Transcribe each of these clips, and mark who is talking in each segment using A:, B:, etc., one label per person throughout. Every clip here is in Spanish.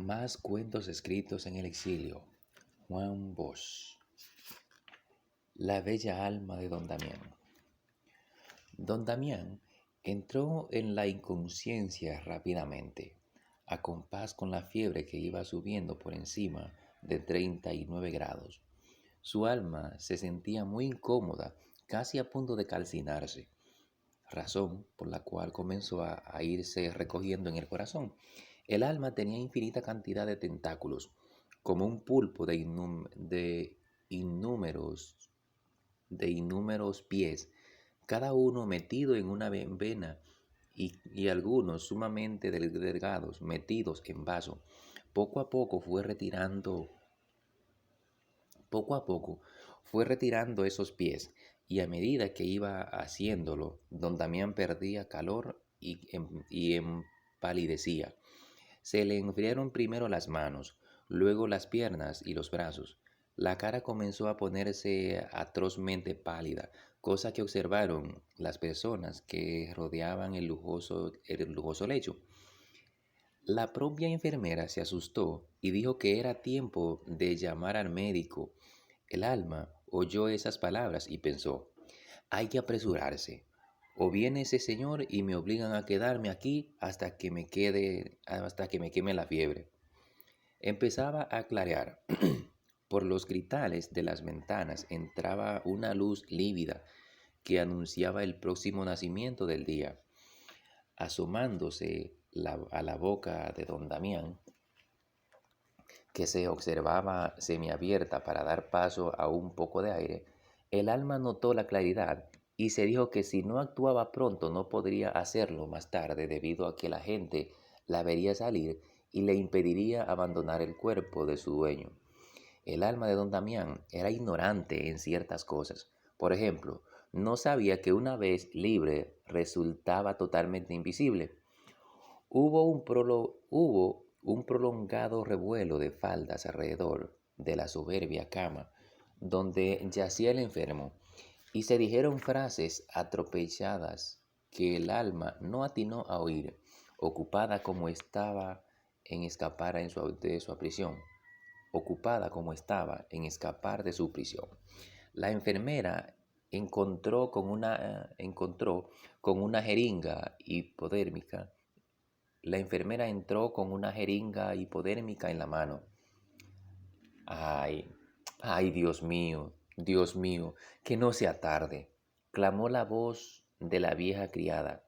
A: Más cuentos escritos en el exilio. Juan Bosch. La bella alma de Don Damián. Don Damián entró en la inconsciencia rápidamente, a compás con la fiebre que iba subiendo por encima de 39 grados. Su alma se sentía muy incómoda, casi a punto de calcinarse, razón por la cual comenzó a irse recogiendo en el corazón. El alma tenía infinita cantidad de tentáculos, como un pulpo innúmeros, de innúmeros pies, cada uno metido en una vena y algunos sumamente delgados, metidos en vaso. Poco a poco fue retirando, poco a poco fue retirando esos pies, y a medida que iba haciéndolo, don Damián perdía calor y empalidecía. Se le enfriaron primero las manos, luego las piernas y los brazos. La cara comenzó a ponerse atrozmente pálida, cosa que observaron las personas que rodeaban el lujoso lecho. La propia enfermera se asustó y dijo que era tiempo de llamar al médico. El alma oyó esas palabras y pensó: hay que apresurarse. O viene ese señor y me obligan a quedarme aquí hasta que me queme la fiebre. Empezaba a clarear. Por los cristales de las ventanas entraba una luz lívida que anunciaba el próximo nacimiento del día. Asomándose a la boca de don Damián, que se observaba semiabierta para dar paso a un poco de aire, el alma notó la claridad y se dijo que si no actuaba pronto no podría hacerlo más tarde, debido a que la gente la vería salir y le impediría abandonar el cuerpo de su dueño. El alma de don Damián era ignorante en ciertas cosas. Por ejemplo, no sabía que una vez libre resultaba totalmente invisible. Hubo un prolongado revuelo de faldas alrededor de la soberbia cama donde yacía el enfermo, y se dijeron frases atropelladas que el alma no atinó a oír, ocupada como estaba en escapar de su prisión, ocupada como estaba en escapar de su prisión. La enfermera encontró con una jeringa hipodérmica La enfermera entró con una jeringa hipodérmica en la mano. Ay, ay, Dios mío, que no sea tarde, clamó la voz de la vieja criada.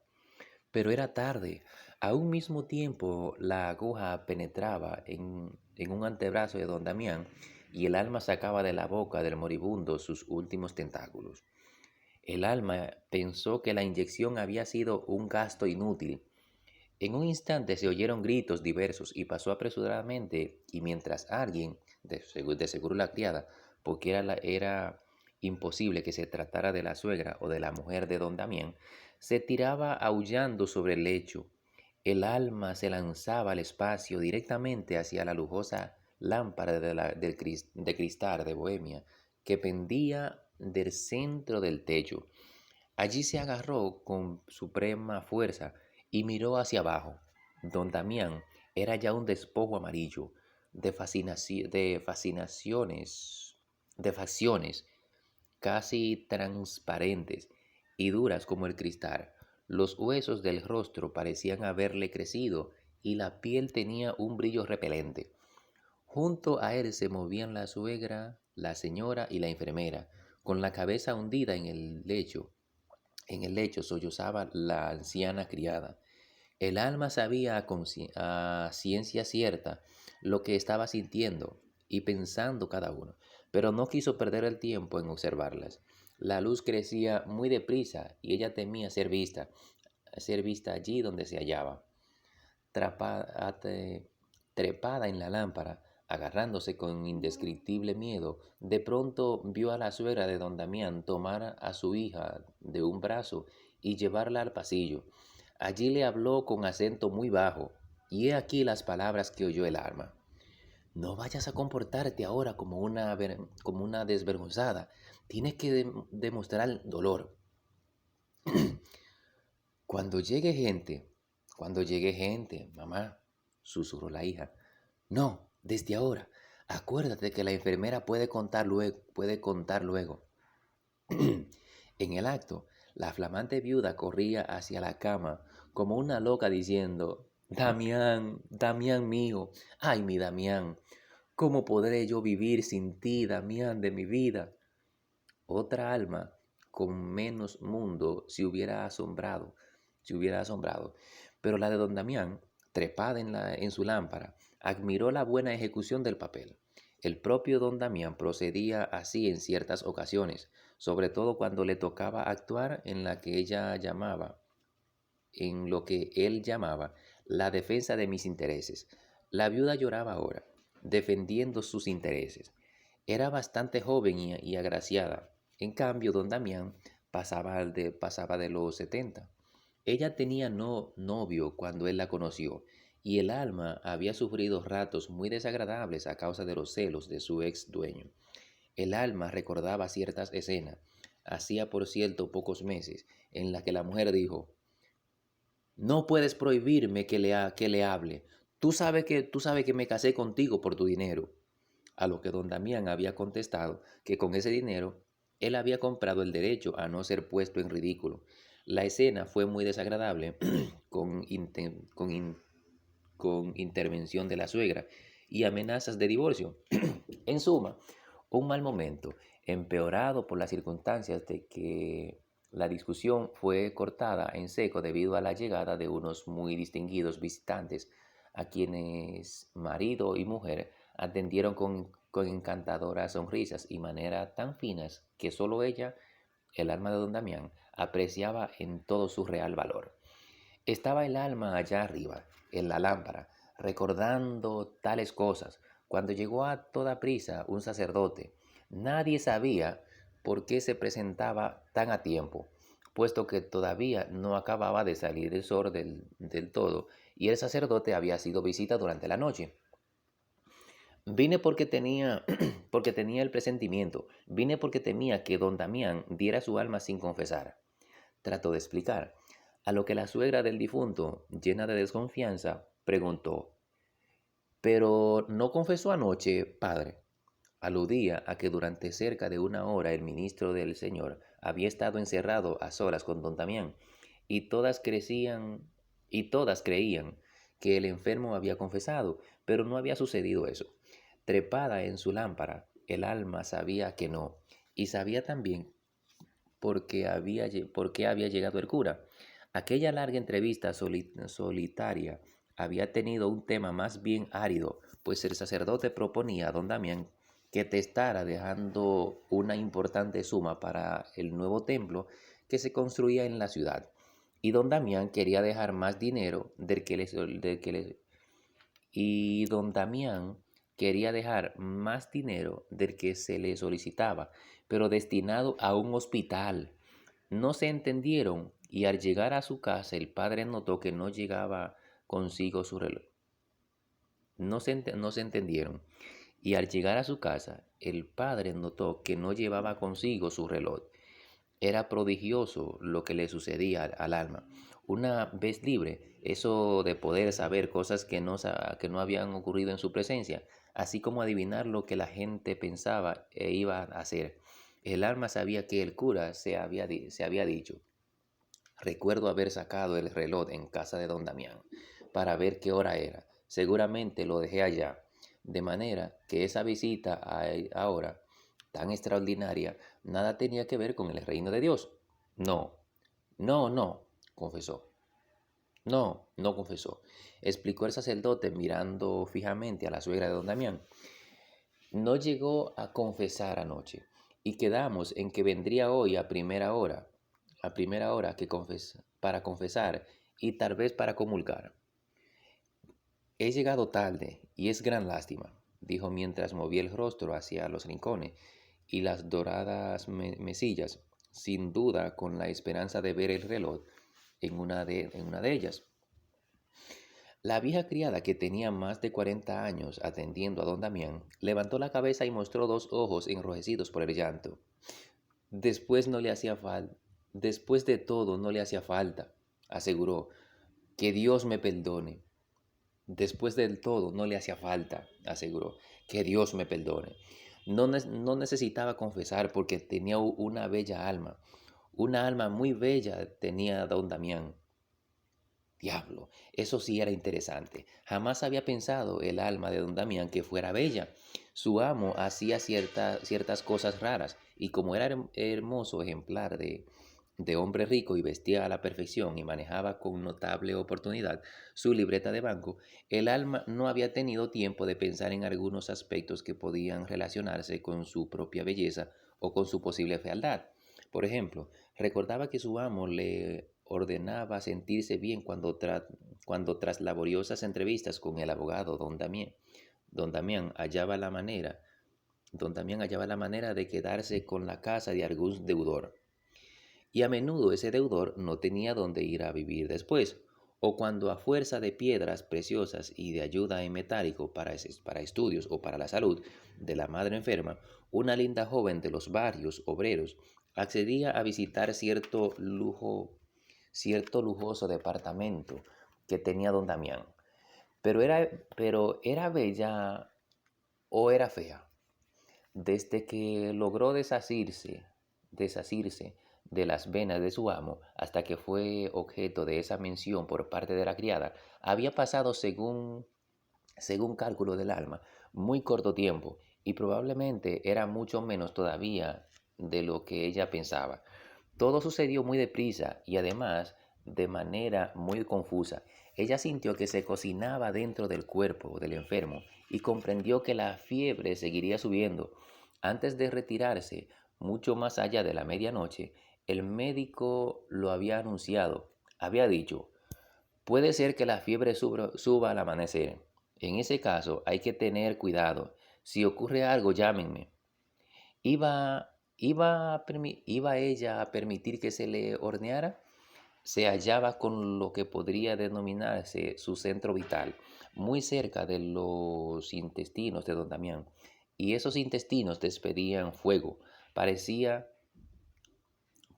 A: Pero era tarde. A un mismo tiempo la aguja penetraba en un antebrazo de don Damián, y el alma sacaba de la boca del moribundo sus últimos tentáculos. El alma pensó que la inyección había sido un gasto inútil. En un instante se oyeron gritos diversos y pasó apresuradamente, y mientras alguien, de seguro la criada, porque era imposible que se tratara de la suegra o de la mujer de don Damián, se tiraba aullando sobre el lecho, el alma se lanzaba al espacio directamente hacia la lujosa lámpara de cristal de Bohemia que pendía del centro del techo. Allí se agarró con suprema fuerza y miró hacia abajo. Don Damián era ya un despojo amarillo, de facciones casi transparentes y duras como el cristal. Los huesos del rostro parecían haberle crecido y la piel tenía un brillo repelente. Junto a él se movían la suegra, la señora y la enfermera, con la cabeza hundida en el lecho. En el lecho sollozaba la anciana criada. El alma sabía a ciencia cierta lo que estaba sintiendo y pensando cada uno, pero no quiso perder el tiempo en observarlas. La luz crecía muy deprisa y ella temía ser vista allí donde se hallaba. Trapa- Trepada en la lámpara, agarrándose con indescriptible miedo, de pronto vio a la suegra de don Damián tomar a su hija de un brazo y llevarla al pasillo. Allí le habló con acento muy bajo, y he aquí las palabras que oyó el alma: no vayas a comportarte ahora como una desvergonzada. Tienes que demostrar dolor. Cuando llegue gente, mamá, susurró la hija, No, desde ahora. Acuérdate que la enfermera puede contar luego, puede contar luego. En el acto, la flamante viuda corría hacia la cama como una loca diciendo, Damián, Damián mío, ay mi Damián, ¿cómo podré yo vivir sin ti, Damián de mi vida? Otra alma con menos mundo se hubiera asombrado. Pero la de don Damián, trepada en su lámpara, admiró la buena ejecución del papel. El propio don Damián procedía así en ciertas ocasiones, sobre todo cuando le tocaba actuar en lo que él llamaba la defensa de mis intereses. La viuda lloraba ahora, defendiendo sus intereses. Era bastante joven y agraciada. En cambio, don Damián pasaba de los 70. Ella tenía novio cuando él la conoció, y el alma había sufrido ratos muy desagradables a causa de los celos de su ex dueño. El alma recordaba ciertas escenas, hacía por cierto pocos meses, en las que la mujer dijo, no puedes prohibirme que le hable. Tú sabes que me casé contigo por tu dinero. A lo que don Damián había contestado que con ese dinero él había comprado el derecho a no ser puesto en ridículo. La escena fue muy desagradable con, inten- con in- con intervención de la suegra y amenazas de divorcio. En suma, un mal momento, empeorado por las circunstancias de que la discusión fue cortada en seco debido a la llegada de unos muy distinguidos visitantes, a quienes marido y mujer atendieron con encantadoras sonrisas y maneras tan finas que solo ella, el alma de don Damián, apreciaba en todo su real valor. Estaba el alma allá arriba, en la lámpara, recordando tales cosas, cuando llegó a toda prisa un sacerdote. Nadie sabía por qué se presentaba tan a tiempo, puesto que todavía no acababa de salir el sol del todo, y el sacerdote había sido visita durante la noche. Vine porque tenía, porque tenía el presentimiento, vine porque temía que don Damián diera su alma sin confesar. Trató de explicar, a lo que la suegra del difunto, llena de desconfianza, preguntó, ¿pero no confesó anoche, padre? Aludía a que durante cerca de una hora el ministro del Señor había estado encerrado a solas con don Damián, y y todas creían que el enfermo había confesado, pero no había sucedido eso. Trepada en su lámpara, el alma sabía que no, y sabía también por qué había llegado el cura. Aquella larga entrevista solitaria había tenido un tema más bien árido, pues el sacerdote proponía a don Damián que testara dejando una importante suma para el nuevo templo que se construía en la ciudad. Y don Damián quería dejar más dinero y don Damián quería dejar más dinero del que se le solicitaba, pero destinado a un hospital. No se entendieron y al llegar a su casa el padre notó que no llegaba consigo su reloj. No se entendieron y al llegar a su casa el padre notó que no llevaba consigo su reloj. Era prodigioso lo que le sucedía al alma. Una vez libre, eso de poder saber cosas que no habían ocurrido en su presencia, así como adivinar lo que la gente pensaba e iba a hacer. El alma sabía que el cura se había dicho. Recuerdo haber sacado el reloj en casa de don Damián para ver qué hora era. Seguramente lo dejé allá. De manera que esa visita ahora tan extraordinaria nada tenía que ver con el reino de Dios. No, no, confesó. No confesó, explicó el sacerdote mirando fijamente a la suegra de don Damián. No llegó a confesar anoche, y quedamos en que vendría hoy a primera hora para confesar y tal vez para comulgar. He llegado tarde y es gran lástima, dijo mientras movía el rostro hacia los rincones y las doradas mesillas, sin duda con la esperanza de ver el reloj en una de ellas. La vieja criada, que tenía más de 40 años atendiendo a don Damián, levantó la cabeza y mostró dos ojos enrojecidos por el llanto. Después no le hacía falta, después de todo no le hacía falta, aseguró. Que Dios me perdone. Después del todo, no le hacía falta, aseguró. Que Dios me perdone. No necesitaba confesar porque tenía una bella alma. Una alma muy bella tenía don Damián. Diablo, eso sí era interesante. Jamás había pensado el alma de don Damián que fuera bella. Su amo hacía ciertas cosas raras y como era hermoso ejemplar de hombre rico y vestía a la perfección y manejaba con notable oportunidad su libreta de banco, el alma no había tenido tiempo de pensar en algunos aspectos que podían relacionarse con su propia belleza o con su posible fealdad. Por ejemplo, recordaba que su amo le ordenaba sentirse bien cuando tras laboriosas entrevistas con el abogado don Damián hallaba la manera, don Damián hallaba la manera de quedarse con la casa de algún deudor. Y a menudo ese deudor no tenía dónde ir a vivir después, o cuando a fuerza de piedras preciosas y de ayuda en metálico para estudios o para la salud de la madre enferma, una linda joven de los barrios obreros accedía a visitar cierto lujoso departamento que tenía don Damián. Pero era bella o era fea. Desde que logró desasirse de las venas de su amo hasta que fue objeto de esa mención por parte de la criada, había pasado, según cálculo del alma, muy corto tiempo y probablemente era mucho menos todavía de lo que ella pensaba. Todo sucedió muy deprisa y además de manera muy confusa. Ella sintió que se cocinaba dentro del cuerpo del enfermo y comprendió que la fiebre seguiría subiendo. Antes de retirarse, mucho más allá de la medianoche, el médico lo había anunciado. Había dicho, puede ser que la fiebre suba al amanecer. En ese caso hay que tener cuidado. Si ocurre algo, llámenme. ¿Iba ella a permitir que se le horneara? Se hallaba con lo que podría denominarse su centro vital, muy cerca de los intestinos de don Damián, y esos intestinos despedían fuego. Parecía,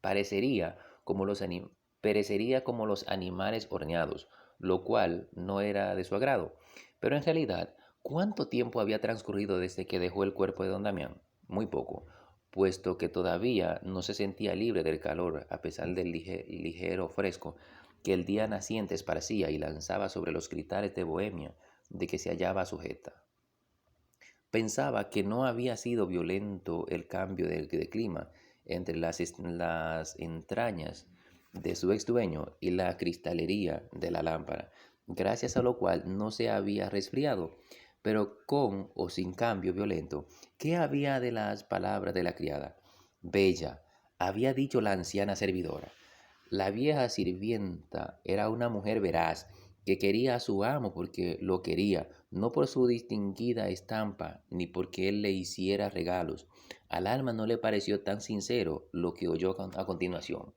A: parecería como los anim- perecería como los animales horneados, lo cual no era de su agrado. Pero en realidad, ¿cuánto tiempo había transcurrido desde que dejó el cuerpo de don Damián? Muy poco, puesto que todavía no se sentía libre del calor a pesar del ligero fresco que el día naciente esparcía y lanzaba sobre los cristales de Bohemia de que se hallaba sujeta. Pensaba que no había sido violento el cambio de clima entre las entrañas de su ex dueño y la cristalería de la lámpara, gracias a lo cual no se había resfriado. Pero con o sin cambio violento, ¿qué había de las palabras de la criada? Bella, había dicho la anciana servidora. La vieja sirvienta era una mujer veraz que quería a su amo porque lo quería, no por su distinguida estampa, ni porque él le hiciera regalos. Al alma no le pareció tan sincero lo que oyó a continuación.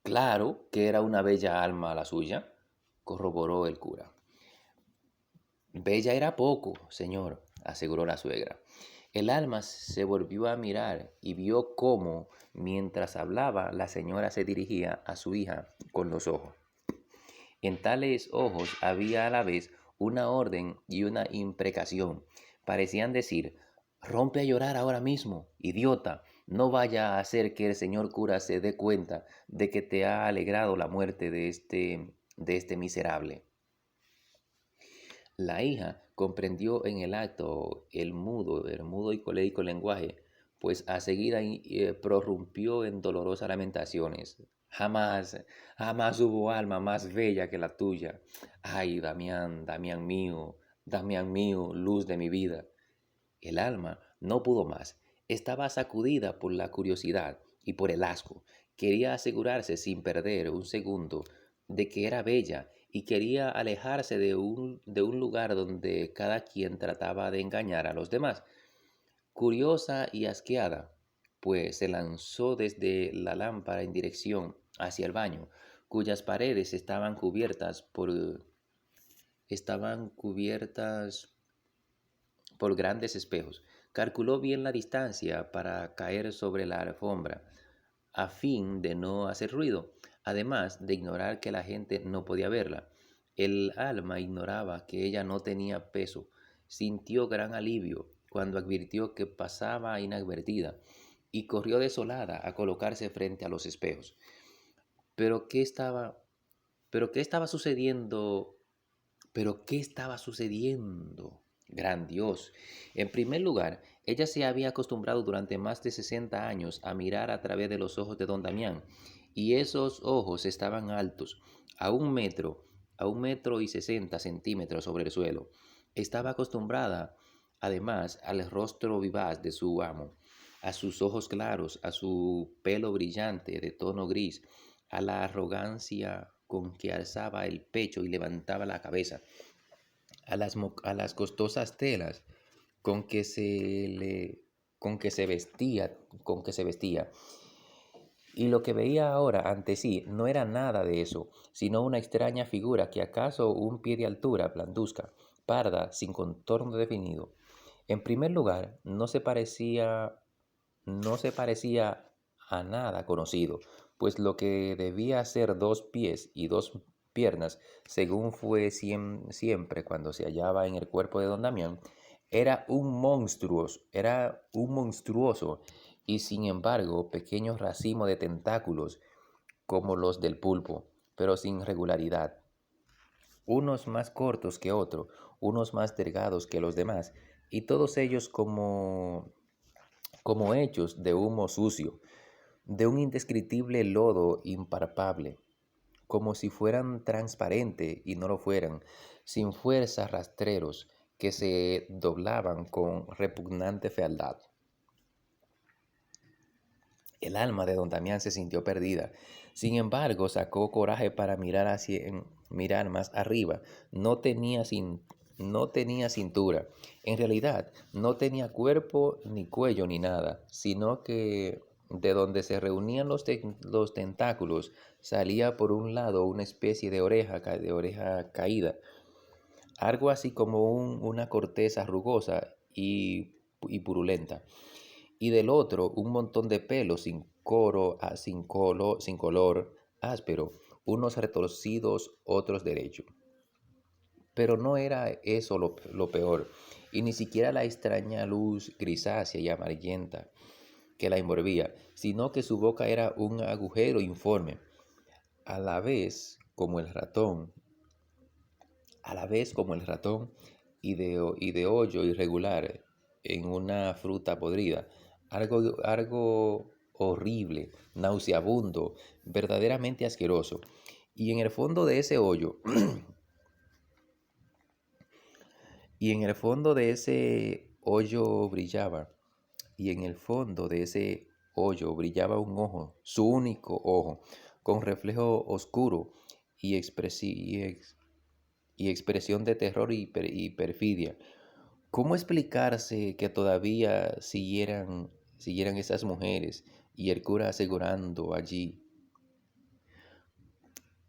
A: Claro que era una bella alma la suya, corroboró el cura. Bella era poco, señor, aseguró la suegra. El alma se volvió a mirar y vio cómo, mientras hablaba, la señora se dirigía a su hija con los ojos. En tales ojos había a la vez una orden y una imprecación. Parecían decir, rompe a llorar ahora mismo, idiota, no vaya a hacer que el señor cura se dé cuenta de que te ha alegrado la muerte de este miserable. La hija comprendió en el acto el mudo y colérico lenguaje, pues a seguida prorrumpió en dolorosas lamentaciones. Jamás, jamás hubo alma más bella que la tuya. Ay, Damián, Damián mío, luz de mi vida. El alma no pudo más. Estaba sacudida por la curiosidad y por el asco. Quería asegurarse sin perder un segundo de que era bella y quería alejarse de un lugar donde cada quien trataba de engañar a los demás. Curiosa y asqueada, pues se lanzó desde la lámpara en dirección hacia el baño, cuyas paredes estaban cubiertas por grandes espejos. Calculó bien la distancia para caer sobre la alfombra, a fin de no hacer ruido, además de ignorar que la gente no podía verla. El alma ignoraba que ella no tenía peso. Sintió gran alivio cuando advirtió que pasaba inadvertida y corrió desolada a colocarse frente a los espejos. Pero ¿qué estaba, pero qué estaba sucediendo? ¿Pero qué estaba sucediendo? Gran Dios. En primer lugar, ella se había acostumbrado durante más de 60 años a mirar a través de los ojos de don Damián, y esos ojos estaban altos, a un metro y 60 centímetros sobre el suelo. Estaba acostumbrada, además, al rostro vivaz de su amo, a sus ojos claros, a su pelo brillante de tono gris, a la arrogancia con que alzaba el pecho y levantaba la cabeza, a las costosas telas con que se le con que se vestía. Y lo que veía ahora ante sí no era nada de eso, sino una extraña figura que acaso un pie de altura, blancuzca, parda, sin contorno definido. En primer lugar, no se parecía a nada conocido, pues lo que debía ser 2 pies y 2 piernas, según fue siempre cuando se hallaba en el cuerpo de don Damián, era un monstruoso y sin embargo pequeño racimo de tentáculos como los del pulpo, pero sin regularidad, unos más cortos que otros, unos más delgados que los demás, y todos ellos como hechos de humo sucio, de un indescriptible lodo impalpable, como si fueran transparentes y no lo fueran, sin fuerza rastreros que se doblaban con repugnante fealdad. El alma de don Damián se sintió perdida. Sin embargo, sacó coraje para mirar más arriba. No tenía cintura. En realidad, no tenía cuerpo, ni cuello, ni nada, sino que de donde se reunían los tentáculos salía por un lado una especie de oreja caída, algo así como una corteza rugosa y purulenta, y del otro un montón de pelos sin color, áspero, unos retorcidos, otros derechos. Pero no era eso lo peor, y ni siquiera la extraña luz grisácea y amarillenta que la envolvía, sino que su boca era un agujero informe, a la vez como el ratón, a la vez como el ratón y de hoyo irregular en una fruta podrida, algo horrible, nauseabundo, verdaderamente asqueroso. Y en el fondo de ese hoyo, y en el fondo de ese hoyo brillaba, y en el fondo de ese hoyo brillaba un ojo, su único ojo, con reflejo oscuro y, y expresión de terror y perfidia. ¿Cómo explicarse que todavía siguieran esas mujeres y el cura asegurando allí?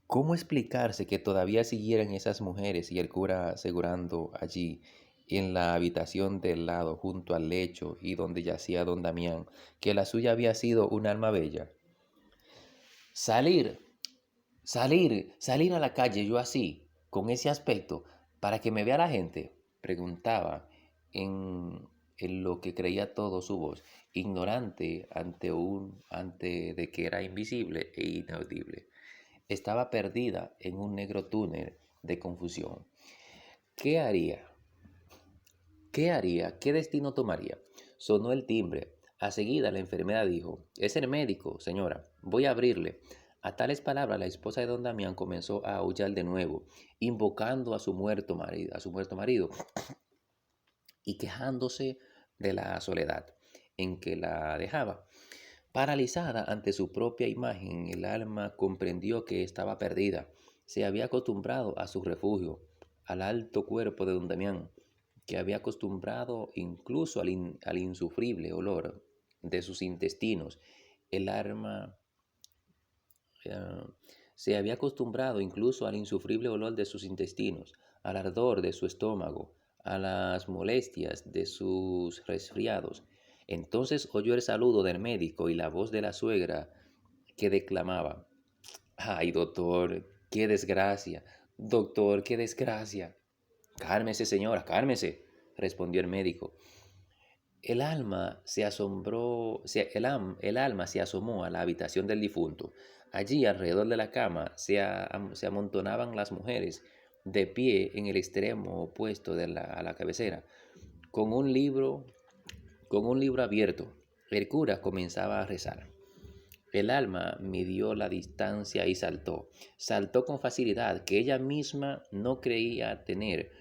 A: ¿Cómo explicarse que todavía siguieran esas mujeres y el cura asegurando allí, en la habitación del lado, junto al lecho y donde yacía don Damián, que la suya había sido un alma bella? Salir, salir a la calle yo así, con ese aspecto, para que me vea la gente, preguntaba en lo que creía todo su voz, ignorante ante de que era invisible e inaudible. Estaba perdida en un negro túnel de confusión. ¿Qué haría? ¿Qué haría? ¿Qué destino tomaría? Sonó el timbre. A seguida la enfermera dijo: «Es el médico, señora. Voy a abrirle». A tales palabras la esposa de don Damián comenzó a aullar de nuevo, invocando a su muerto marido, y quejándose de la soledad en que la dejaba. Paralizada ante su propia imagen, el alma comprendió que estaba perdida. Se había acostumbrado a su refugio, al alto cuerpo de don Damián, que había acostumbrado incluso al insufrible olor de sus intestinos. El alma eh, se había acostumbrado incluso al insufrible olor de sus intestinos, al ardor de su estómago, a las molestias de sus resfriados. Entonces oyó el saludo del médico y la voz de la suegra que declamaba: «Ay, doctor, qué desgracia. Doctor, qué desgracia. Cálmese, señora, cálmese, respondió el médico. El alma se asombró, el alma se asomó a la habitación del difunto. Allí, alrededor de la cama, se amontonaban las mujeres, de pie en el extremo opuesto a la cabecera, con un libro, con un libro abierto. El cura comenzaba a rezar. El alma midió la distancia y saltó. Saltó con facilidad que ella misma no creía tener,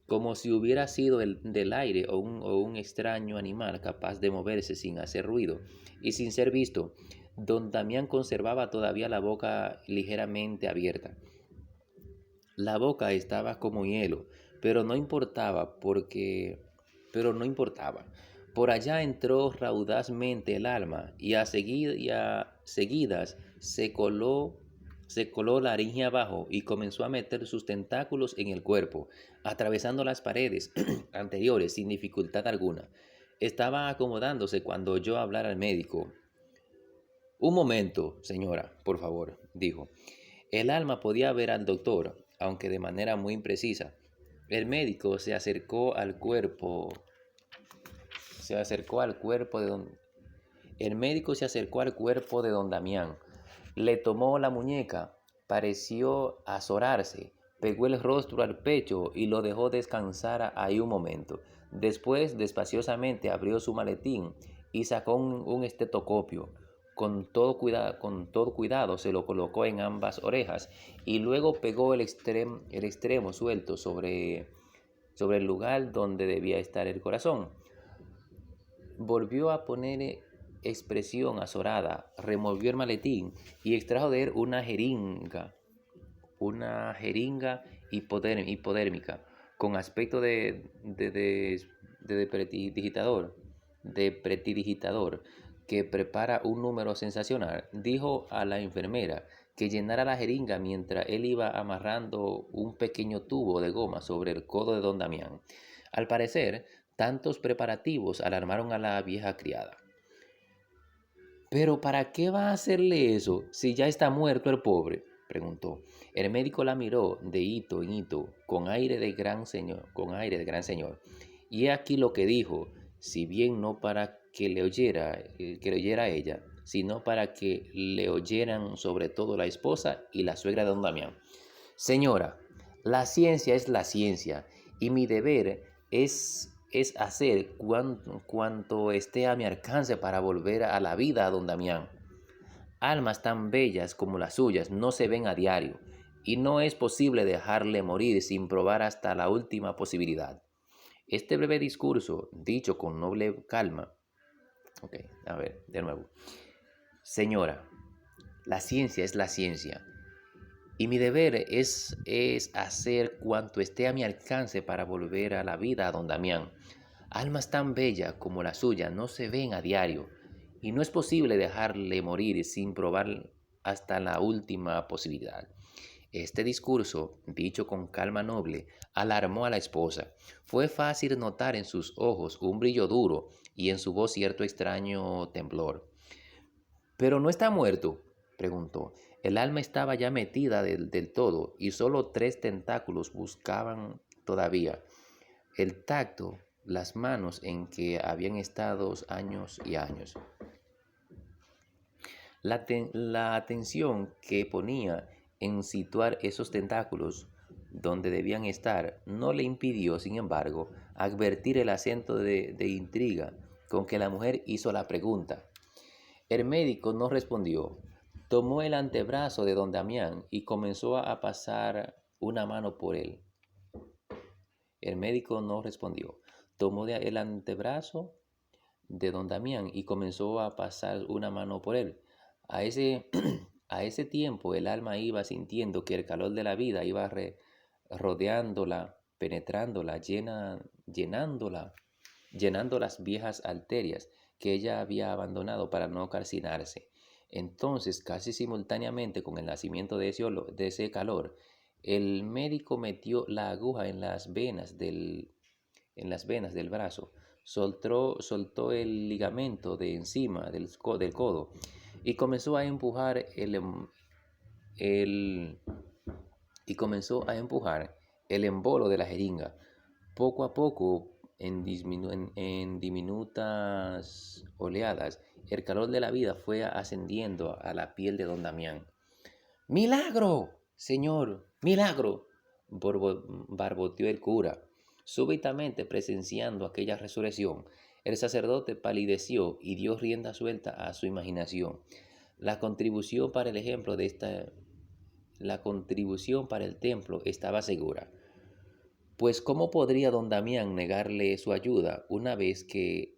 A: como si hubiera sido del aire o un extraño animal capaz de moverse sin hacer ruido y sin ser visto. Don Damián conservaba todavía la boca ligeramente abierta. La boca estaba como hielo, pero no importaba pero no importaba. Por allá entró raudazmente el alma y a seguidas se coló la laringe abajo y comenzó a meter sus tentáculos en el cuerpo, atravesando las paredes anteriores sin dificultad alguna. Estaba acomodándose cuando oyó hablar al médico. Un momento, señora, por favor, dijo. El alma podía ver al doctor, aunque de manera muy imprecisa. El médico se acercó al cuerpo de don, el médico se acercó al cuerpo de don Damián, le tomó la muñeca, pareció azorarse, pegó el rostro al pecho y lo dejó descansar ahí un momento. Después, despaciosamente abrió su maletín y sacó un estetoscopio. Con todo cuidado se lo colocó en ambas orejas y luego pegó el extremo suelto sobre el lugar donde debía estar el corazón. Volvió a poner expresión azorada, removió el maletín y extrajo de él una jeringa hipodérmica con aspecto de prestidigitador que prepara un número sensacional. Dijo a la enfermera que llenara la jeringa mientras él iba amarrando un pequeño tubo de goma sobre el codo de don Damián. Al parecer, tantos preparativos alarmaron a la vieja criada. ¿Pero para qué va a hacerle eso si ya está muerto el pobre?, preguntó. El médico la miró de hito en hito, con aire de gran señor. Y he aquí lo que dijo, si bien no para que le oyera ella, sino para que le oyeran sobre todo la esposa y la suegra de don Damián. Señora, la ciencia es la ciencia, y mi deber es hacer cuanto esté a mi alcance para volver a la vida a don Damián. Almas tan bellas como las suyas no se ven a diario, y no es posible dejarle morir sin probar hasta la última posibilidad. Este breve discurso, dicho con noble calma, ok, a ver, de nuevo. Señora, la ciencia es la ciencia, y mi deber es hacer cuanto esté a mi alcance para volver a la vida a don Damián. Almas tan bellas como la suya no se ven a diario, y no es posible dejarle morir sin probar hasta la última posibilidad. Este discurso, dicho con calma noble, alarmó a la esposa. Fue fácil notar en sus ojos un brillo duro y en su voz cierto extraño temblor. ¿Pero no está muerto?, preguntó. El alma estaba ya metida del todo y solo 3 tentáculos buscaban todavía el tacto, las manos en que habían estado años y años. La atención que ponía en situar esos tentáculos donde debían estar no le impidió, sin embargo, advertir el acento de intriga con que la mujer hizo la pregunta. El médico no respondió. Tomó el antebrazo de don Damián y comenzó a pasar una mano por él. El médico no respondió. Tomó el antebrazo de don Damián y comenzó a pasar una mano por él. A ese, a ese tiempo el alma iba sintiendo que el calor de la vida iba rodeándola, penetrándola, llenando las viejas arterias que ella había abandonado para no calcinarse. Entonces, casi simultáneamente con el nacimiento de ese calor, el médico metió la aguja en las venas del brazo, soltó el ligamento de encima del codo y comenzó a empujar el y comenzó a empujar el embolo de la jeringa. Poco a poco, en diminutas oleadas, el calor de la vida fue ascendiendo a la piel de don Damián. ¡Milagro, señor! ¡Milagro! Barboteó el cura. Súbitamente presenciando aquella resurrección, el sacerdote palideció y dio rienda suelta a su imaginación. La contribución para el ejemplo de esta, la contribución para el templo estaba segura. Pues ¿cómo podría don Damián negarle su ayuda una vez que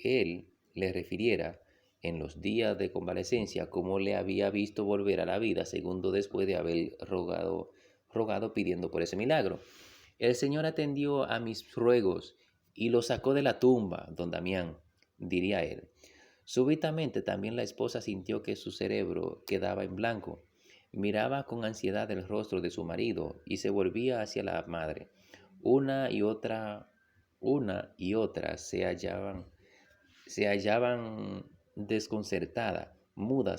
A: él le refiriera en los días de convalecencia cómo le había visto volver a la vida segundo después de haber rogado pidiendo por ese milagro? El Señor atendió a mis ruegos y lo sacó de la tumba, don Damián, diría él. Súbitamente también la esposa sintió que su cerebro quedaba en blanco. Miraba con ansiedad el rostro de su marido y se volvía hacia la madre. Una y otra, una y otra se hallaban desconcertadas, mudas